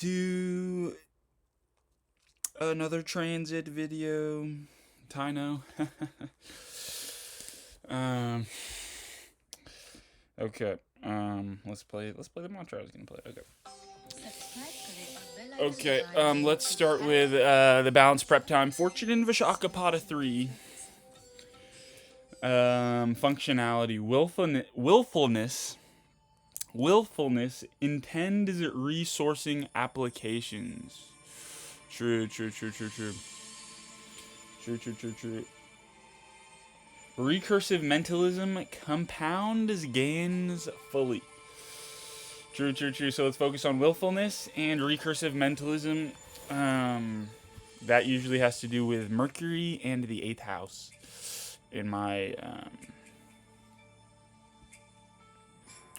do another transit video. Tino. um. Okay. Let's play the mantra I was gonna play. Okay. Okay. Let's start with the balance prep time. Fortune in Vishakapada 3. Functionality. Willfulness intends resourcing applications. True. Recursive mentalism compounds gains fully. True. So let's focus on willfulness and recursive mentalism. That usually has to do with Mercury and the 8th house in my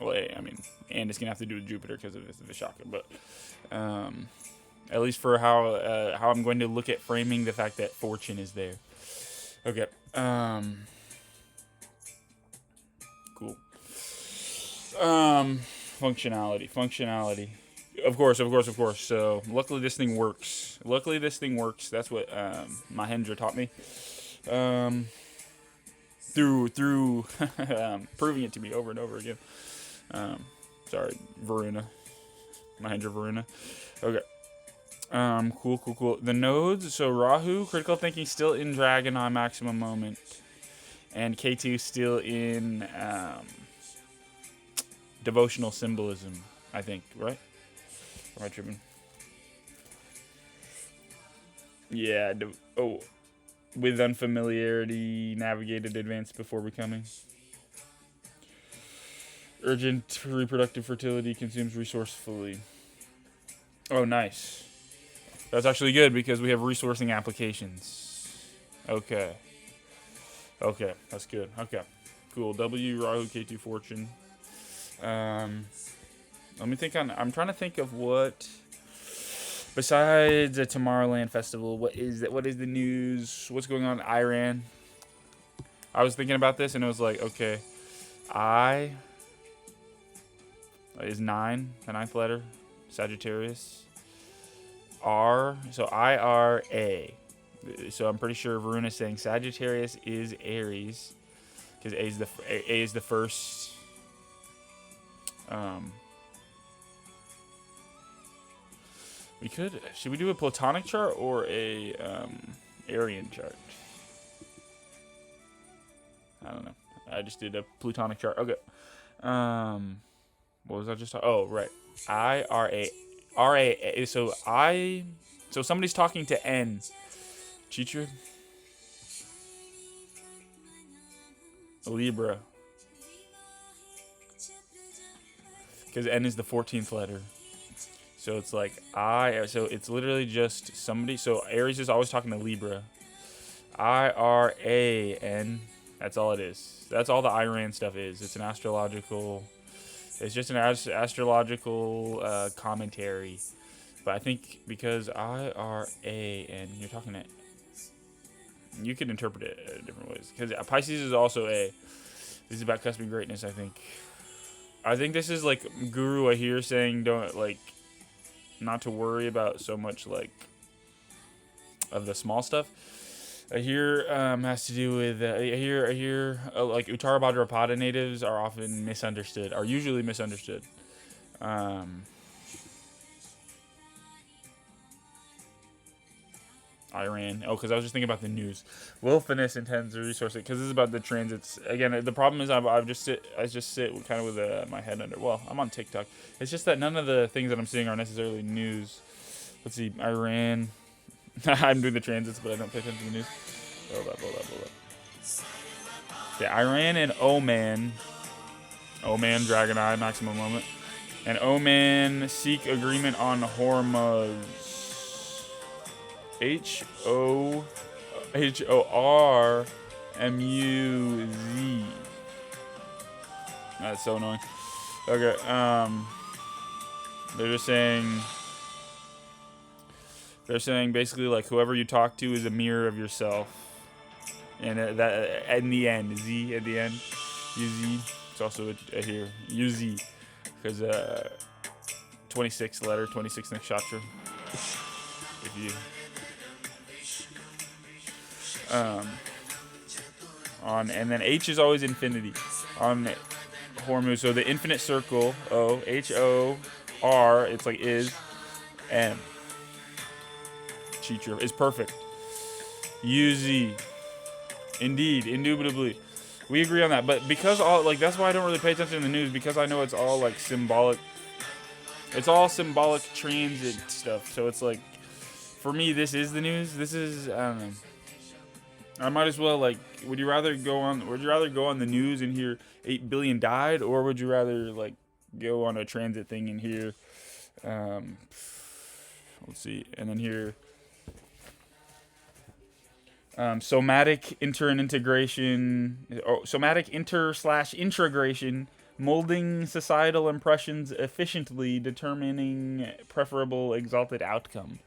and it's gonna have to do with Jupiter because of Vishaka, but at least for how I'm going to look at framing the fact that fortune is there. Okay. Cool. Functionality. Of course. So luckily this thing works. That's what Mahendra taught me. Through proving it to me over and over again. Sorry, Varuna. Mahendra Varuna. Okay. Cool. The nodes, so Rahu, critical thinking still in Dragon on maximum moment. And K2 still in devotional symbolism, I think, right? Or am I tripping? Yeah, with unfamiliarity, navigated advanced before becoming. Urgent reproductive fertility consumes resourcefully. Oh, nice. That's actually good because we have resourcing applications. Okay, that's good. Okay, cool. W, Rahu, K2, Fortune. Let me think on. I'm trying to think of what besides the Tomorrowland Festival. What is that? What is the news? What's going on in Iran? I was thinking about this and it was like, okay, I is 9, the 9th letter, Sagittarius. R, so IRA. So I'm pretty sure Varuna is saying Sagittarius is Aries, because A is the first. Should we do a Platonic chart or a Aryan chart? I don't know. I just did a Plutonic chart. Okay. What was I just talking? Oh, right. IRA. So somebody's talking to N. Chitra. Libra. Because N is the 14th letter. So it's like so it's literally just somebody. So Aries is always talking to Libra. IRAN. That's all it is. That's all the Iran stuff is. It's an astrological. It's just an astrological commentary. But I think because IRA and you're talking to, you can interpret it different ways. Because Pisces is also A. This is about cosmic greatness, I think. I think this is like Guru Ahir saying not to worry about so much of the small stuff. Ahir has to do with like Uttara Bhadrapada natives are usually misunderstood. Iran. Oh, because I was just thinking about the news. Willfulness intends to resource it because this is about the transits. Again, the problem is I just sit kind of with my head under. Well, I'm on TikTok. It's just that none of the things that I'm seeing are necessarily news. Let's see, Iran. I'm doing the transits, but I don't pay attention to the news. Hold up. Yeah, Iran and Oman. Oman, Dragon Eye, maximum moment. And Oman seek agreement on Hormuz. HORMUZ. That's so annoying. Okay, they're saying basically like whoever you talk to is a mirror of yourself. And that in the end, Z at the end, UZ. It's also a here, UZ, because 26 letter, 26 nakshatra. If you and then H is always infinity on Hormuz. So the infinite circle, HOR, it's like is M. Chitra is perfect. UZ, indeed, indubitably. We agree on that. But because that's why I don't really pay attention to the news, because I know it's all like symbolic. It's all symbolic transit stuff. So it's like, for me, this is the news. This is, I don't know. I might as well, like, would you rather go on the news and hear 8 billion died, or would you rather, like, go on a transit thing and hear, let's see, and then hear somatic inter/integration, molding societal impressions efficiently, determining preferable exalted outcome.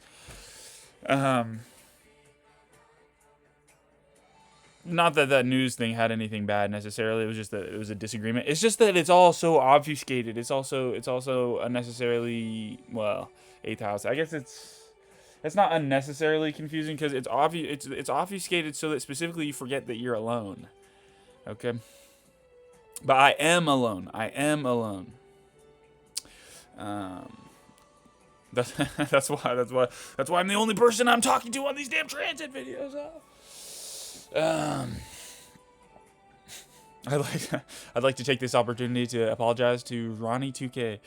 Not that that news thing had anything bad necessarily. It was just that it was a disagreement. It's just that it's all so obfuscated. It's also unnecessarily, well, 8th house. I guess it's not unnecessarily confusing because it's obfuscated so that specifically you forget that you're alone. Okay? But I am alone. That's why I'm the only person I'm talking to on these damn transit videos. I'd like to take this opportunity to apologize to Ronnie2K.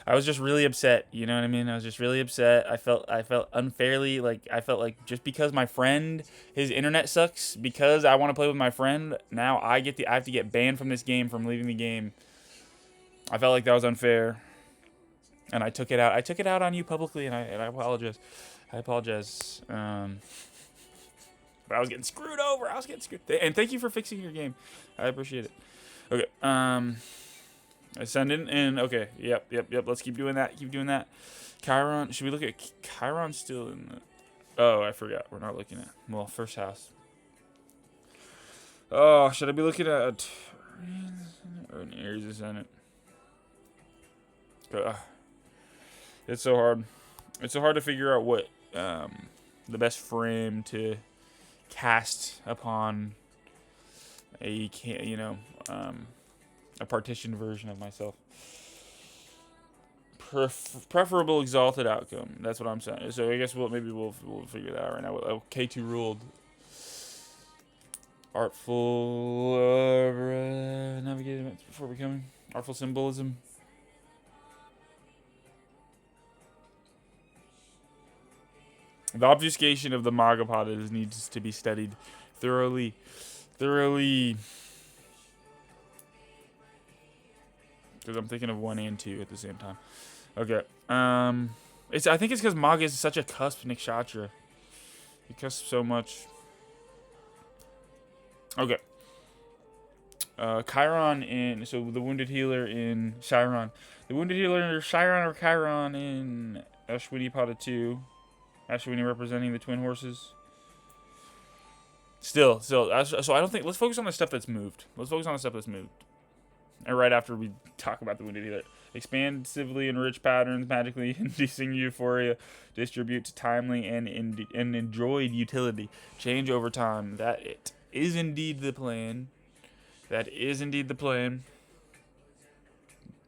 I was just really upset, you know what I mean? I was just really upset. I felt unfairly, I felt like just because my friend, his internet sucks, because I want to play with my friend, now I have to get banned from this game, from leaving the game. I felt like that was unfair, and I took it out on you publicly, and I apologize. But I was getting screwed over. And thank you for fixing your game. I appreciate it. Okay. I send in. Okay. Yep. Let's keep doing that. Chiron. Should we look at Chiron still in the... Oh, I forgot. We're not looking at... Well, first house. Oh, should I be looking at... Or an Aries ascendant? It's so hard. It's so hard to figure out what the best frame to cast upon a partitioned version of myself. Preferable exalted outcome. That's what I'm saying. So I guess we'll figure that out right now. K2 ruled. Artful navigating before becoming. Artful symbolism. The obfuscation of the Magapada needs to be studied thoroughly. Because I'm thinking of 1 and 2 at the same time. Okay. I think it's because Maga is such a cusp nakshatra. He cusps so much. Okay. Chiron so the wounded healer in Chiron. The wounded healer in Chiron or Chiron in Ashwini Pada 2. Ashwini representing the twin horses. Still. So I don't think... Let's focus on the stuff that's moved. And right after we talk about the wounded healer. Expansively enrich patterns, magically inducing euphoria. Distribute to timely and enjoyed utility. Change over time. That it is indeed the plan. The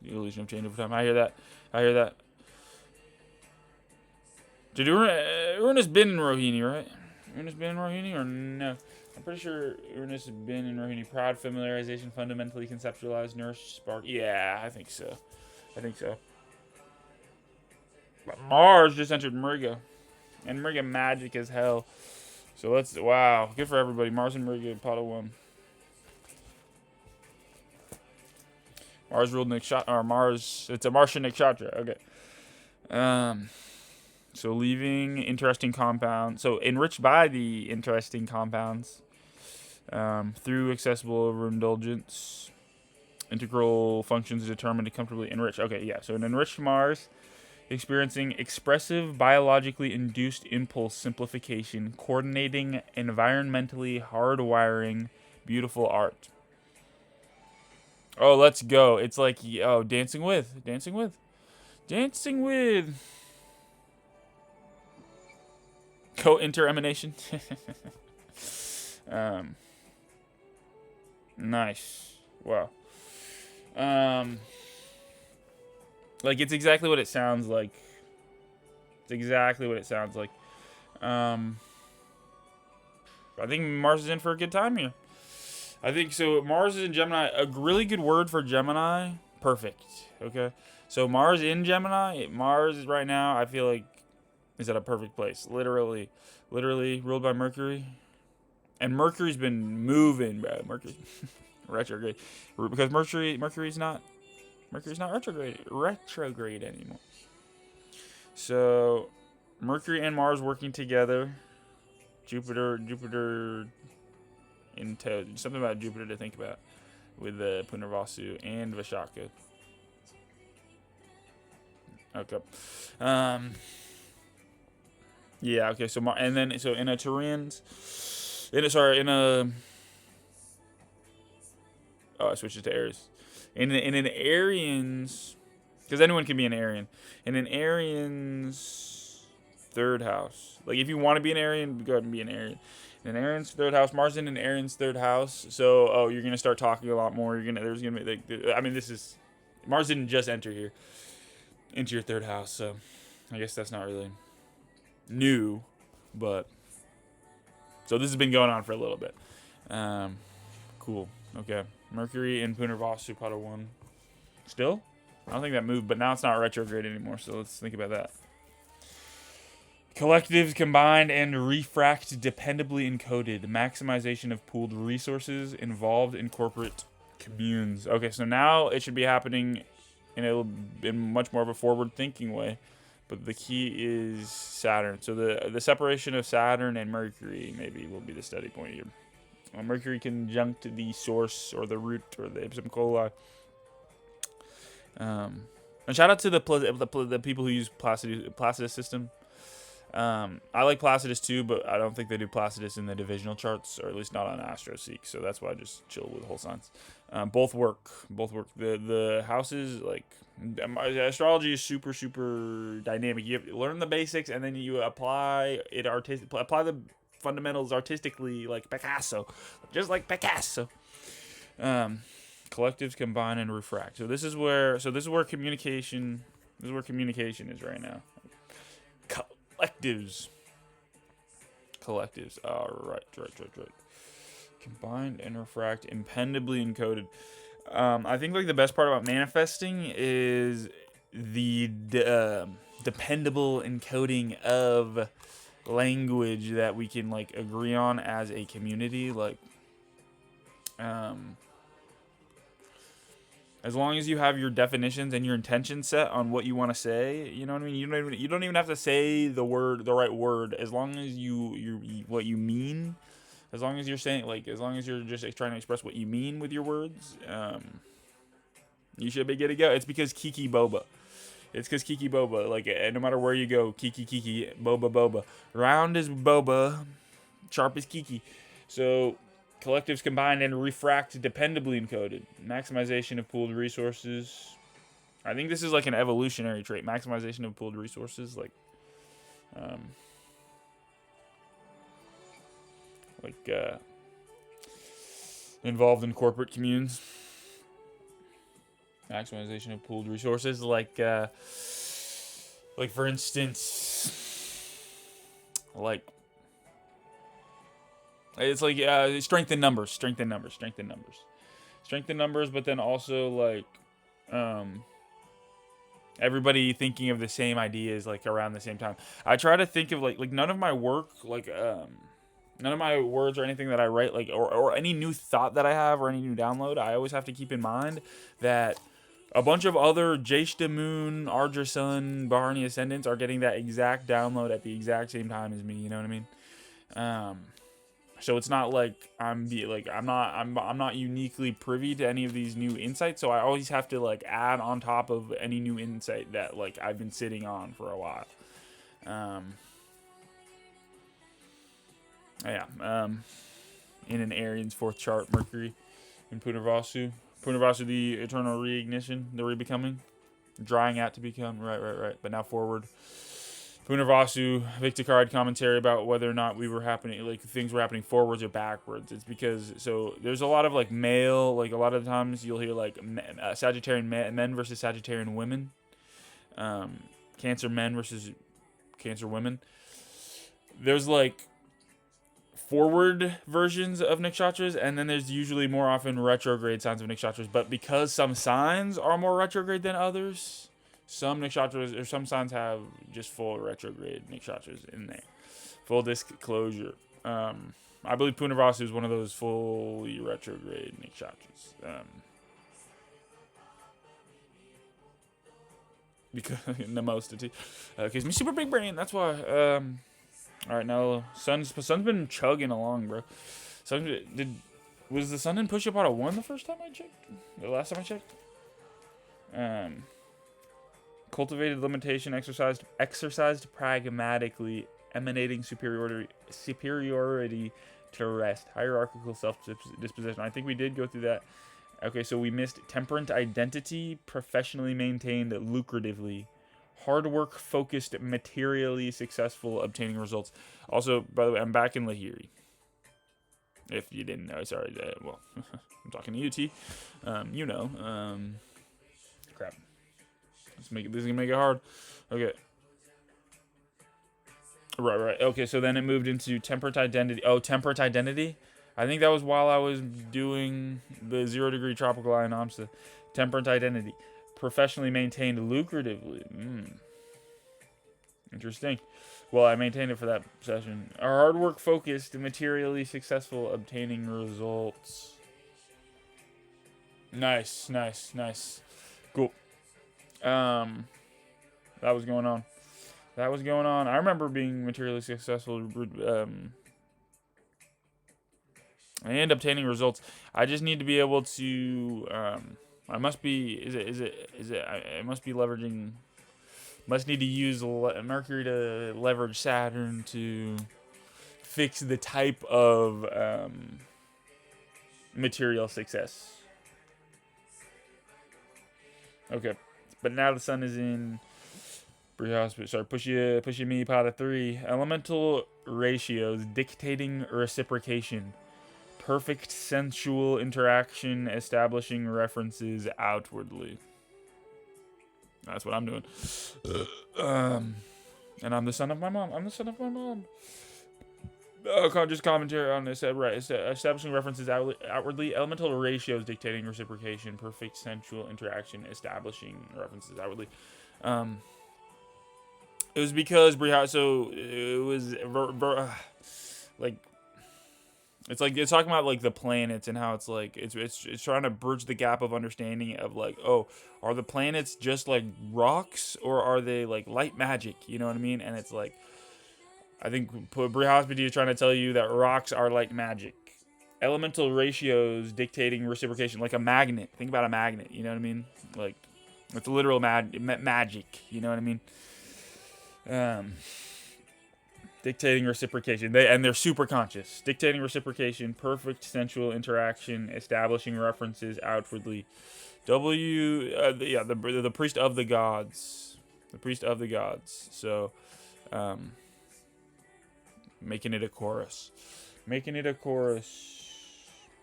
illusion of change over time. I hear that. Did Uranus been in Rohini, right? Uranus been in Rohini or no? I'm pretty sure Uranus has been in Rohini. Proud familiarization, fundamentally conceptualized, nourished, spark. Yeah, I think so. But Mars just entered Mriga. And Mriga magic as hell. So wow, good for everybody. Mars and Mriga, Pada 1. Mars ruled Nakshatra, or Mars, it's a Martian Nakshatra. Okay. So leaving interesting compounds. So enriched by the interesting compounds through accessible overindulgence. Integral functions determined to comfortably enrich. Okay, yeah. So an enriched Mars experiencing expressive biologically induced impulse simplification, coordinating environmentally hardwiring beautiful art. Oh, let's go. It's like, Dancing with. Dancing with co-interemination. Nice. Wow. Like it's exactly what it sounds like. It's exactly what it sounds like. I think Mars is in for a good time here. I think so. Mars is in Gemini. A really good word for Gemini. Perfect. Okay. So Mars in Gemini. Mars is right now, I feel like, is at a perfect place. Literally ruled by Mercury. And Mercury's been moving, bro. Mercury retrograde. Because Mercury's not retrograde anymore. So Mercury and Mars working together. Jupiter into something about Jupiter to think about with the Punarvasu and Vishaka. Okay. Yeah. Okay. So and then so in a Turians, I switched it to Aries. In an Arians, because anyone can be an Arian. In an Arian's third house, like if you want to be an Arian, go ahead and be an Arian. In an Arian's third house, Mars in an Arian's third house. So, you're gonna start talking a lot more. There's gonna be Mars didn't just enter here into your third house. So, I guess that's not really new, but so this has been going on for a little bit. Cool. Okay. Mercury in Punarvasu, Pada 1. Still? I don't think that moved, but now it's not retrograde anymore, so let's think about that. Collectives combined and refract dependably encoded. Maximization of pooled resources involved in corporate communes. Okay, so now it should be happening in much more of a forward-thinking way. But the key is Saturn. So the separation of Saturn and Mercury maybe will be the study point here. Mercury conjunct the source or the root or the ipsum coli. And shout out to the people who use Placidus system. I like Placidus too, but I don't think they do Placidus in the divisional charts, or at least not on AstroSeek. So that's why I just chill with whole signs. Both work. The houses, like astrology is super dynamic. You have to learn the basics and then you apply the fundamentals artistically, like Picasso, just like Picasso. Collectives combine and refract. So this is where communication. This is where communication is right now. Collectives. All right. Combined and refract, impendibly encoded. I think like the best part about manifesting is the dependable encoding of language that we can like agree on as a community. Like, as long as you have your definitions and your intention set on what you want to say, you know what I mean? You don't even have to say the right word, as long as you what you mean. As long as you're saying, like, as long as you're just trying to express what you mean with your words, you should be good to go. It's because Kiki Boba. Like, no matter where you go, Kiki, Boba. Round is Boba, sharp is Kiki. So, collectives combined and refract dependably encoded. Maximization of pooled resources. I think this is like an evolutionary trait. Maximization of pooled resources, involved in corporate communes. Maximization of pooled resources, like for instance, like it's like strength in numbers, but then also like everybody thinking of the same ideas like around the same time. I try to think of like none of my work, none of my words or anything that I write, like or any new thought that I have or any new download, I always have to keep in mind that a bunch of other Jeshta Moon, Ardra Sun, Bharani Ascendants are getting that exact download at the exact same time as me. You know what I mean? So it's not like I'm not uniquely privy to any of these new insights. So I always have to like add on top of any new insight that like I've been sitting on for a while. In an Arian's fourth chart, Mercury in Punarvasu, the eternal reignition, the rebecoming, drying out to become. Right. But now forward. Punarvasu, Victor card commentary about whether or not we were happening, like things were happening forwards or backwards. It's because, so there's a lot of like male, like a lot of the times you'll hear like Sagittarian men versus Sagittarian women, Cancer men versus Cancer women. There's like forward versions of nakshatras, and then there's usually more often retrograde signs of nakshatras. But because some signs are more retrograde than others, some nakshatras or some signs have just full retrograde nakshatras in there. Full disclosure. I believe Punarvasu is one of those fully retrograde nakshatras. Because Namostati. Because me super big brain. That's why. All right, now sun's been chugging along, bro. Was the sun in push-up out of 1 the first time I checked? The last time I checked. Cultivated limitation, exercised pragmatically, emanating superiority to rest, hierarchical self-disposition. I think we did go through that. Okay, so we missed temperate identity, professionally maintained lucratively, hard work focused, materially successful, obtaining results. Also, by the way, I'm back in Lahiri. If you didn't know, sorry. Well, I'm talking to you, T. You know. Crap. This is gonna make it hard. Okay. Right. Okay, so then it moved into temperate identity. Oh, temperate identity? I think that was while I was doing the 0 degree tropical eye in AMSA. Temperate identity. Professionally maintained lucratively. Interesting. Well, I maintained it for that session. Hard work focused, materially successful, obtaining results. Nice. Cool. That was going on. I remember being materially successful and obtaining results. I just need to be able to I must be I must be leveraging, must need to use Mercury to leverage Saturn to fix the type of material success. Okay. But now the sun is in Pushya Me Pada 3. Elemental ratios dictating reciprocation. Perfect sensual interaction establishing references outwardly. That's what I'm doing. And I'm the son of my mom. Just commentary on this. Right. Establishing references outwardly. Elemental ratios dictating reciprocation. Perfect sensual interaction. Establishing references outwardly. It was because so it was like it's talking about like the planets and how it's like it's trying to bridge the gap of understanding of like, oh, are the planets just like rocks or are they like light magic? You know what I mean? And it's like, I think Brihaspati is trying to tell you that rocks are like magic. Elemental ratios dictating reciprocation, like a magnet. Think about a magnet, you know what I mean? Like, it's literal magic, you know what I mean? Dictating reciprocation. They're super conscious. Dictating reciprocation, perfect sensual interaction, establishing references outwardly. The priest of the gods. The priest of the gods. So, making it a chorus.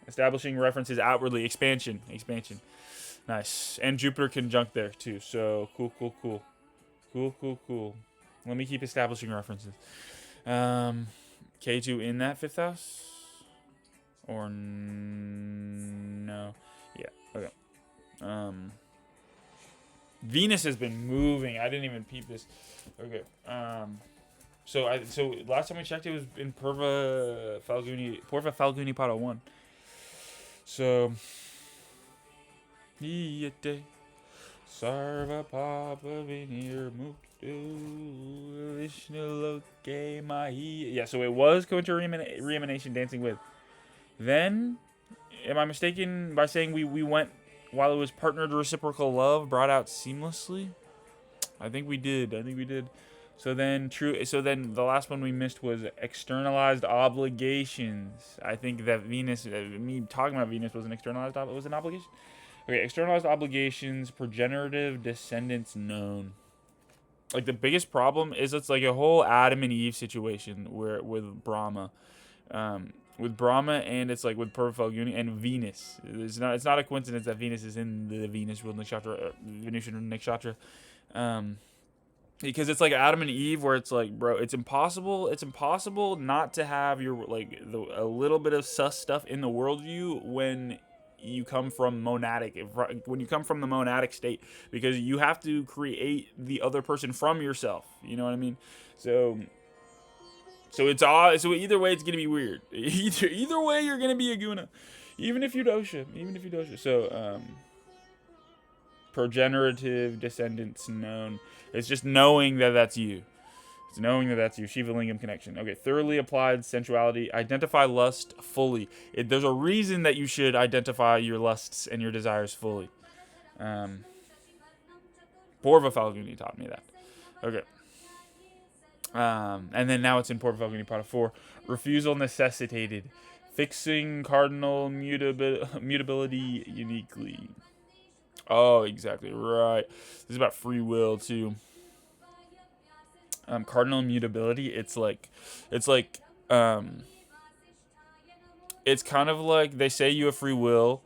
Establishing references outwardly. Expansion. Nice. And Jupiter conjunct there too. So cool. Let me keep establishing references. K2 in that 5th house? Or no? Yeah. Okay. Venus has been moving. I didn't even peep this. Okay. So last time we checked, it was in Purva Falguni Pada 1. So Yete Sarva Papa Vinir Muktu Vishnu Loke Mahi. Yeah, so it was going to Reemanation dancing with. Then, am I mistaken by saying we went while it was partnered reciprocal love brought out seamlessly? I think we did. So then the last one we missed was externalized obligations. I think that Venus, me talking about Venus was an externalized was an obligation. Okay, externalized obligations, progenerative descendants known. Like the biggest problem is it's like a whole Adam and Eve situation where with Brahma, and it's like with Purva Falguni and Venus. It's not a coincidence that Venus is in the Venus ruled nakshatra, Venusian nakshatra, because it's like Adam and Eve where it's like, bro, it's impossible not to have your like a little bit of sus stuff in the worldview when you come from when you come from the monadic state, because you have to create the other person from yourself, you know what I mean? So it's all, so either way it's gonna be weird. Either way you're gonna be a guna, even if you dosha. So progenerative descendants known. It's just knowing that that's you. It's knowing that that's you. Shiva Lingam connection. Okay, thoroughly applied sensuality. Identify lust fully. There's a reason that you should identify your lusts and your desires fully. Purva Falguni taught me that. Okay. And then now it's in Purva Falguni Pada 4. Refusal necessitated. Fixing cardinal mutability uniquely. Oh, exactly right. This is about free will too. Cardinal mutability. It's kind of like they say you have free will,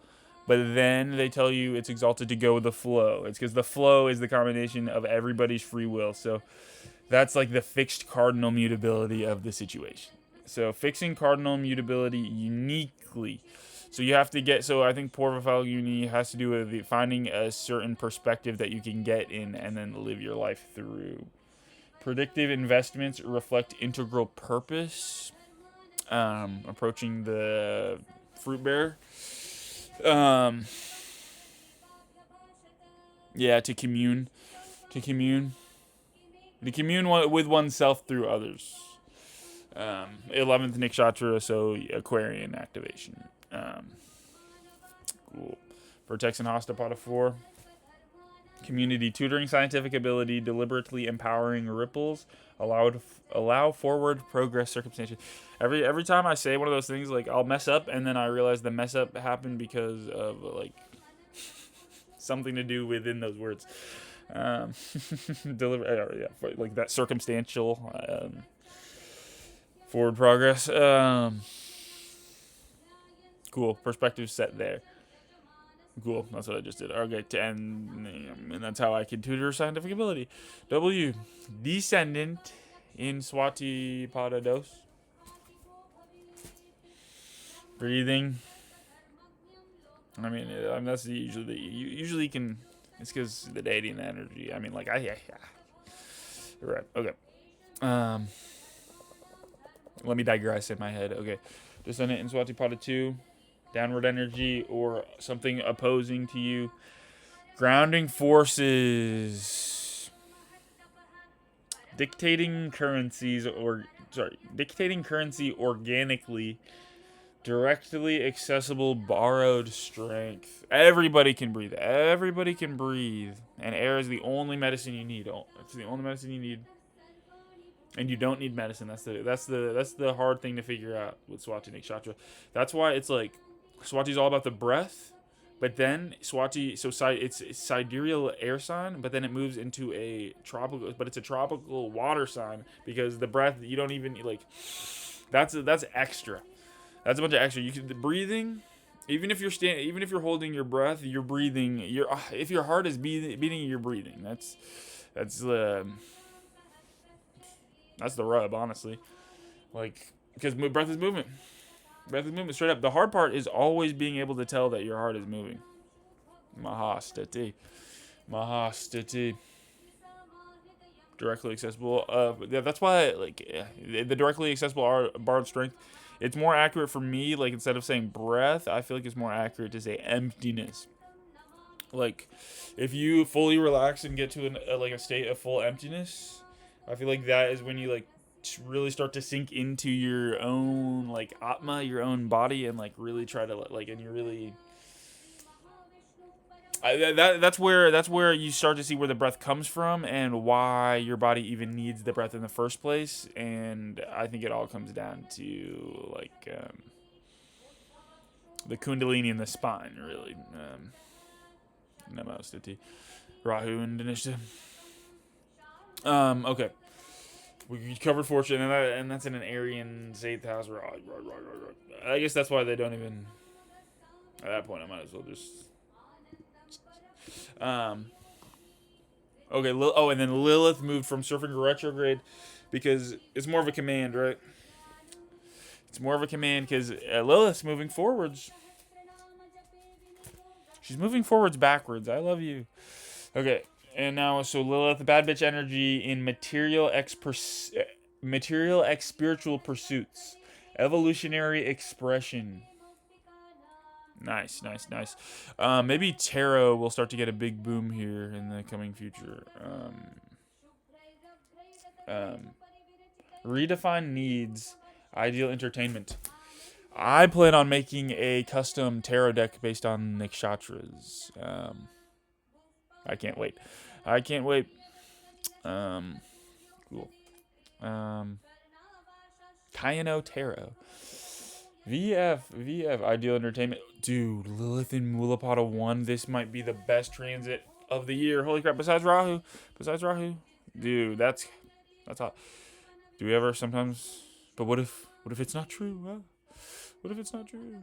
but then they tell you it's exalted to go with the flow. It's because the flow is the combination of everybody's free will. So that's like the fixed cardinal mutability of the situation. So fixing cardinal mutability uniquely. So you have to get, so I think Purva Falguni has to do with finding a certain perspective that you can get in and then live your life through. Predictive investments reflect integral purpose. Approaching the fruit bearer. Yeah, to commune. To commune with oneself through others. 11th Nikshatra, so Aquarian activation. Cool. Vertex and Hastapata 4. Community tutoring, scientific ability, deliberately empowering ripples, allow forward progress, circumstances. Every time I say one of those things, like I'll mess up, and then I realize the mess up happened because of like something to do within those words. Like that circumstantial forward progress. Cool. Perspective set there. Cool. That's what I just did. Okay, and that's how I can tutor scientific ability. W. Descendant in Swati Pada Dos. Breathing. I mean, that's usually can. It's because the deity and the energy. I mean, like yeah. Right. Okay. Let me digress in my head. Okay. Descendant in Swati Pada 2. Downward energy or something opposing to you. Grounding forces. Dictating currency organically. Directly accessible borrowed strength. Everybody can breathe. And air is the only medicine you need. It's the only medicine you need. And you don't need medicine. That's the hard thing to figure out with Swati Nakshatra. That's why it's like Swati's all about the breath, but then Swati, it's sidereal air sign, but then it moves into a tropical, but it's a tropical water sign because the breath you don't even like. That's extra. That's a bunch of extra. The breathing, even if you're holding your breath, you're breathing. If your heart is beating, you're breathing. That's the rub, honestly. Like, because breath is movement. Breath is movement, straight up. The hard part is always being able to tell that your heart is moving. Mahastati. Directly accessible. Yeah, that's why, the directly accessible borrowed strength, it's more accurate for me. Like, instead of saying breath, I feel like it's more accurate to say emptiness. Like, if you fully relax and get to a state of full emptiness, I feel like that is when you, like, really start to sink into your own, like, atma, your own body, and, like, really try to, like, and you really... that's where you start to see where the breath comes from and why your body even needs the breath in the first place. And I think it all comes down to, like, the kundalini in the spine, really. Namaste. Rahu and Dhanishta. Okay. We covered Fortune, and that's in an Arian's 8th house. I guess that's why they don't even... At that point, I might as well just... Okay, and then Lilith moved from surfing to retrograde because it's more of a command, right? It's more of a command because Lilith's moving forwards. She's moving forwards backwards. I love you. Okay, and now, so Lilith, the bad bitch energy in material X spiritual pursuits. Evolutionary expression. Nice. Maybe tarot will start to get a big boom here in the coming future. Redefine needs. Ideal entertainment. I plan on making a custom tarot deck based on nakshatras. I can't wait. Cool. Kayano Tarot. VF, Ideal Entertainment. Dude, Lilith in Mulapada 1. This might be the best transit of the year. Holy crap, besides Rahu. Dude, that's hot. Do we ever sometimes... But what if it's not true? Huh? What if it's not true?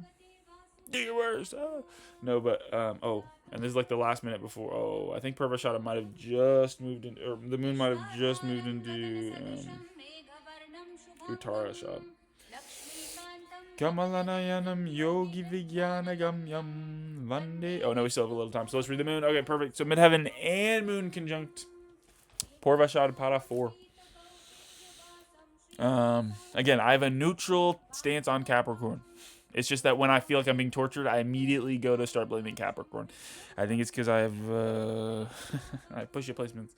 Do your worst. No, but, and this is like the last minute before. I think Purvashada might have just moved in, or the moon might have just moved into Uttarashad. Kamalanayanam Yogi Vijnanagamyam Vande. Oh, no, we still have a little time. So let's read the moon. Okay, perfect. So midheaven and moon conjunct Purvashada Pada 4. Again, I have a neutral stance on Capricorn. It's just that when I feel like I'm being tortured, I immediately go to start blaming Capricorn. I think it's because I have I push your placements.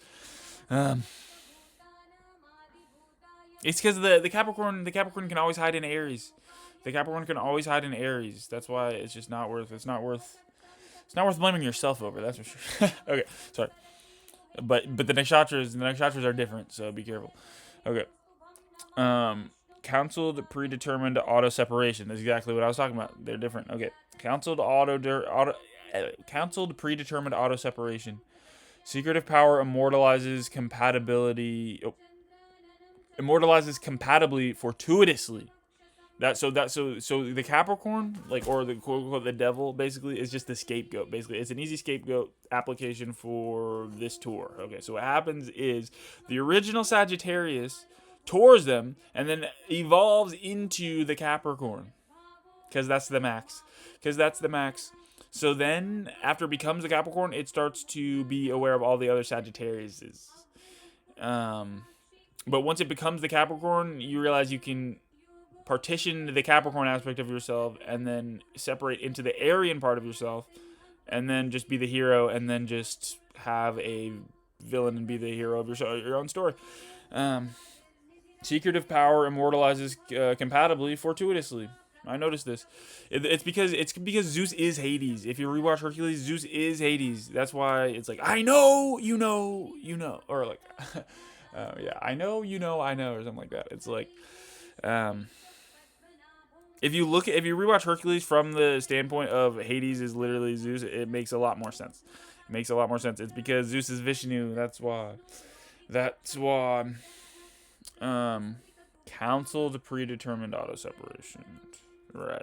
It's because the Capricorn can always hide in Aries. The Capricorn can always hide in Aries. That's why it's just not worth. It's not worth blaming yourself over. That's for sure. Okay, sorry. But the nakshatras are different, so be careful. Okay. Counseled predetermined auto separation. That's exactly what I was talking about. They're different. Okay. Counseled predetermined auto separation. Secretive power immortalizes compatibly fortuitously. So the Capricorn, like, or the quote unquote the devil, basically is just the scapegoat. Basically, it's an easy scapegoat application for this tour. Okay, so what happens is the original Sagittarius tours them and then evolves into the Capricorn, because that's the max. So then, after it becomes the Capricorn, it starts to be aware of all the other Sagittariuses. But once it becomes the Capricorn, you realize you can partition the Capricorn aspect of yourself and then separate into the Aryan part of yourself, and then just be the hero, and then just have a villain and be the hero of your own story. Secretive power immortalizes compatibly fortuitously. I noticed this. It's because Zeus is Hades. If you rewatch Hercules, Zeus is Hades. That's why it's like, I know, you know, or like, I know, I know, or something like that. It's like, if you rewatch Hercules from the standpoint of Hades is literally Zeus, it makes a lot more sense. It's because Zeus is Vishnu. That's why. Counseled predetermined auto separation. Right.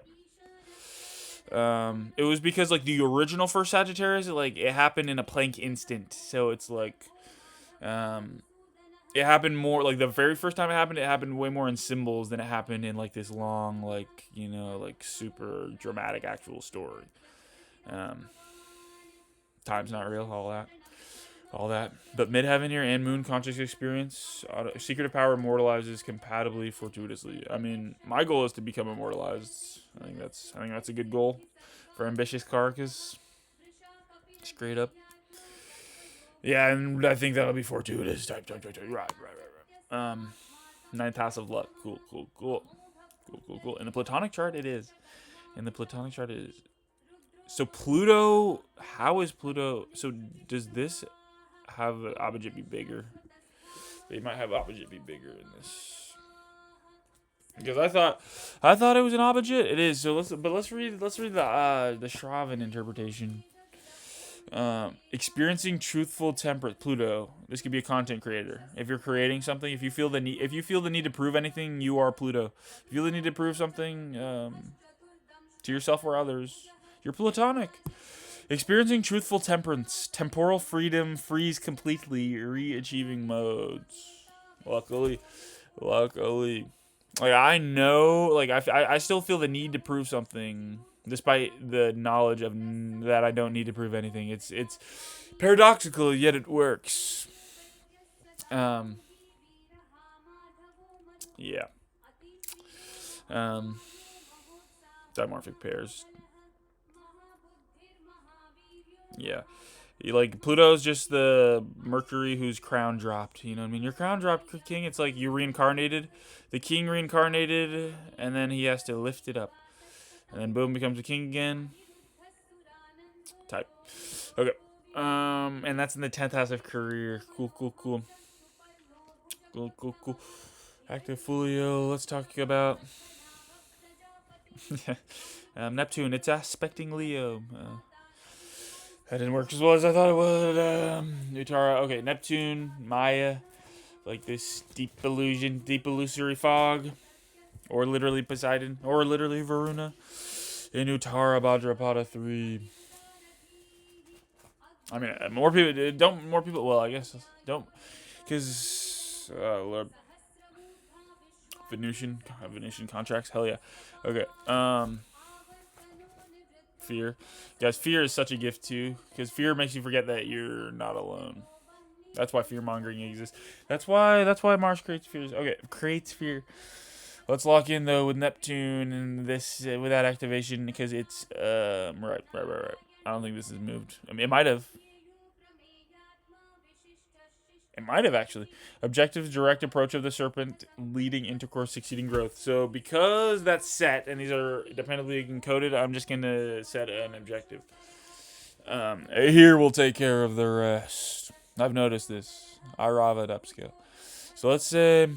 It was because, like, the original first Sagittarius, it happened in a Planck instant. So it's like, it happened more, like, the very first time it happened way more in symbols than it happened in, like, this long, super dramatic actual story. Time's not real, all that. But midheaven here and moon conscious experience, secretive power immortalizes compatibly fortuitously. I mean, my goal is to become immortalized. I think that's a good goal for ambitious Caracas. Straight up. Yeah, and I think that'll be fortuitous. Right. Ninth house of luck. Cool. In the Platonic chart, it is. So Pluto, how is Pluto? So does this have Abhijit be bigger? They might have Abhijit be bigger in this, because I thought it was an Abhijit. It is. So let's read the Shravan interpretation. Experiencing truthful temperance. Pluto. This could be a content creator. If you're creating something, if you feel the need to prove anything, you are Pluto. If you feel the need to prove something to yourself or others, you're Plutonic. Experiencing truthful temperance. Temporal freedom. Freeze completely. Re-achieving modes. Luckily. Like, I know, like, I still feel the need to prove something, despite the knowledge of that I don't need to prove anything. It's paradoxical, yet it works. Yeah. Dimorphic pairs. Yeah. Like, Pluto's just the Mercury whose crown dropped. You know what I mean? Your crown dropped, king. It's like you reincarnated. The king reincarnated, and then he has to lift it up. And then boom, becomes a king again. Type. Okay. And that's in the 10th house of career. Cool. Active Folio. Let's talk about Neptune. It's aspecting Leo. That didn't work as well as I thought it would. Utara. Okay, Neptune, Maya, like this deep illusory fog, or literally Poseidon, or literally Varuna. In Uttara Bhadrapada 3. I mean, more people. Well, I guess don't, because Venusian contracts. Hell yeah. Okay. Fear, guys. Fear is such a gift too, because fear makes you forget that you're not alone. That's why fear mongering exists. That's why Mars creates fears. Okay, creates fear. Let's lock in though with Neptune and this with that activation, because it's right. I don't think this has moved. I mean, it might have. It might have actually. Objective direct approach of the serpent, leading intercourse, succeeding growth. So because that's set and these are dependably encoded, I'm just gonna set an objective. Here we'll take care of the rest. I've noticed this. Irava at upscale. So let's say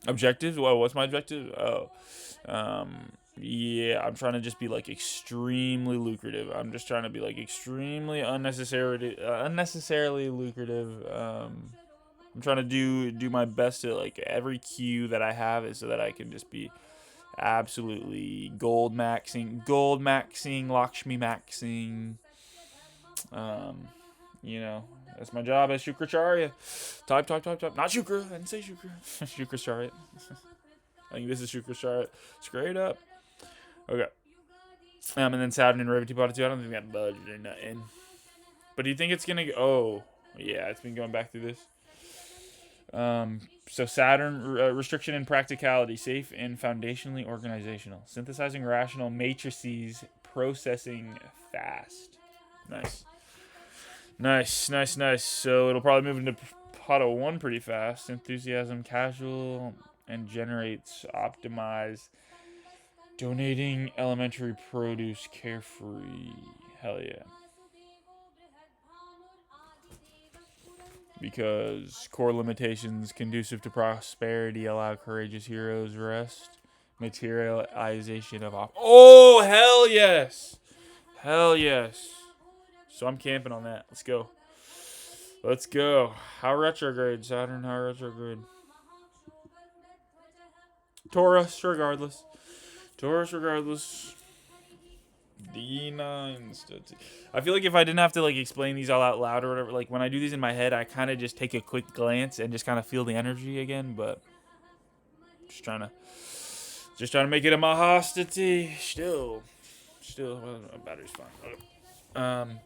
objectives. Well, what's my objective? Oh, yeah, I'm trying to just be like extremely lucrative. I'm just trying to be like extremely unnecessarily lucrative. I'm trying to do my best to, like, every Q that I have is so that I can just be absolutely gold maxing, Lakshmi maxing. You know, that's my job as Shukracharya. Type. Not Shukra. I didn't say Shukra. Shukracharya. I think this is Shukracharya. Straight up. Okay. And then Saturn and Revati Pada 2. I don't think we got budget or nothing. But do you think it's going to go? Oh, yeah, it's been going back through this. So Saturn, restriction and practicality, safe and foundationally organizational. Synthesizing rational matrices, processing fast. Nice. So it'll probably move into Pada 1 pretty fast. Enthusiasm, casual, and generates optimized. Donating elementary produce carefree. Hell yeah. Because core limitations conducive to prosperity allow courageous heroes rest. Materialization of Oh, hell yes. So I'm camping on that. Let's go. How retrograde, Saturn? How retrograde? Taurus, regardless. D9. I feel like if I didn't have to, like, explain these all out loud or whatever, like, when I do these in my head, I kind of just take a quick glance and just kind of feel the energy again. But just trying to make it a Mahastati. Still, well, battery's fine.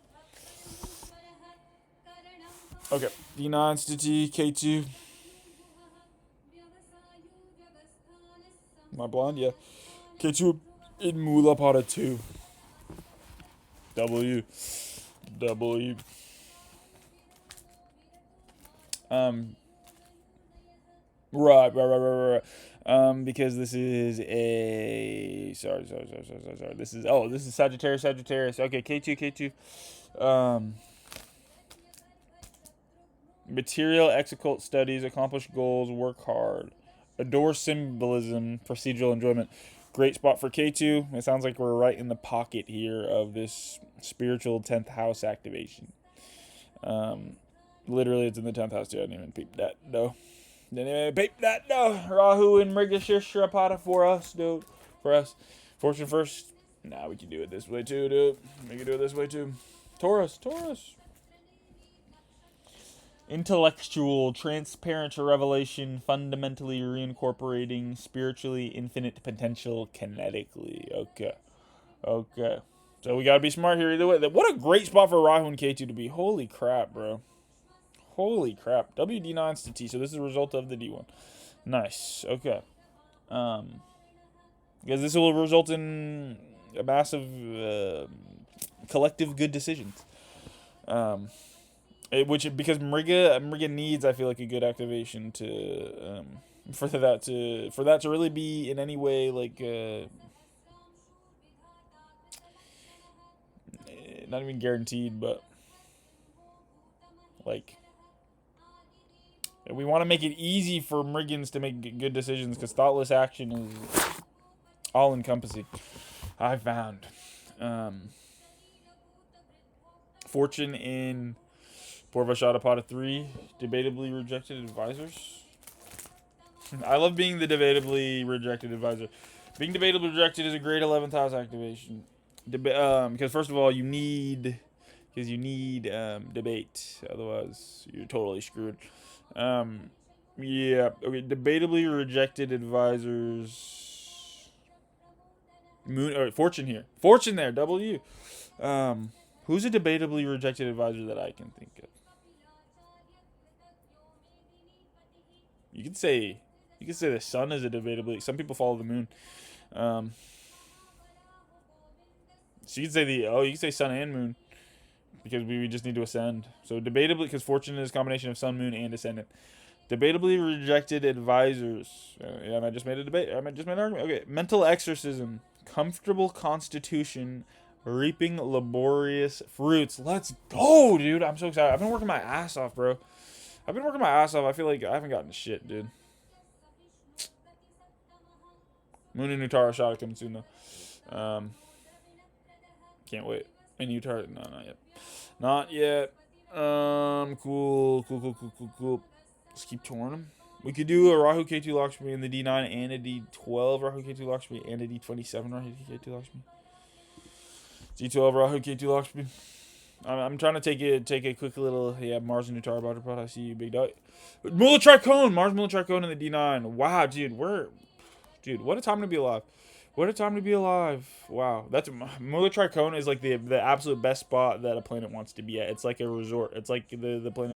Okay. D9 Stati K2. Am I blonde? Yeah. K2 in Mula Pada 2. W. Right. Because this is a sorry. This is Sagittarius. Okay, K2. Material exoccult studies, accomplish goals, work hard, adore symbolism, procedural enjoyment. Great spot for K2. It sounds like we're right in the pocket here of this spiritual 10th house activation. Literally, it's in the 10th house, too. I didn't even peep that, though. Rahu and Mrigashishrapada for us, dude. For us. Fortune first. Nah, we can do it this way, too, dude. We can do it this way, too. Taurus. Intellectual, transparent to revelation, fundamentally reincorporating, spiritually infinite potential kinetically. Okay. So we gotta be smart here either way. What a great spot for Rahu and K2 to be. Holy crap, bro. Holy crap. WD9's to T, so this is a result of the D1. Nice. Okay. Because this will result in a massive collective good decisions. Because Mriga needs, I feel like, a good activation to for that to really be in any way like not even guaranteed, but like we want to make it easy for Mrigans to make good decisions because thoughtless action is all encompassing. I found Fortune in Purvashadapada 3, debatably rejected advisors. I love being the debatably rejected advisor. Being debatably rejected is a great 11th house activation. Because first of all, you need debate. Otherwise, you're totally screwed. Yeah. Okay. Debatably rejected advisors. Fortune here. Fortune there. W. Who's a debatably rejected advisor that I can think of? You could say the sun is a debatably. Some people follow the moon. So you could say you could say sun and moon because we just need to ascend. So debatably, because fortune is a combination of sun, moon, and ascendant. Debatably rejected advisors. Yeah, I just made a debate. I just made an argument. Okay, mental exorcism, comfortable constitution, reaping laborious fruits. Let's go, dude. I'm so excited. I've been working my ass off, bro. I feel like I haven't gotten shit, dude. Moon and Uttara shot coming soon, though. Can't wait. And Uttara, no, not yet. Cool. Let's keep touring them. We could do a Rahu K2 Lakshmi in the D9 and a D12 Rahu K2 Lakshmi and a D27 Rahu K2 Lakshmi. D12 Rahu K2 Lakshmi. I'm trying to take a quick little Mars and Uttara Bhadrapada. I see you, big dog. Mula Tricone, Mars Mula Tricone in the D9. Wow, dude, what a time to be alive. Wow, that's Mula Tricone is like the absolute best spot that a planet wants to be at. It's like a resort. It's like the planet.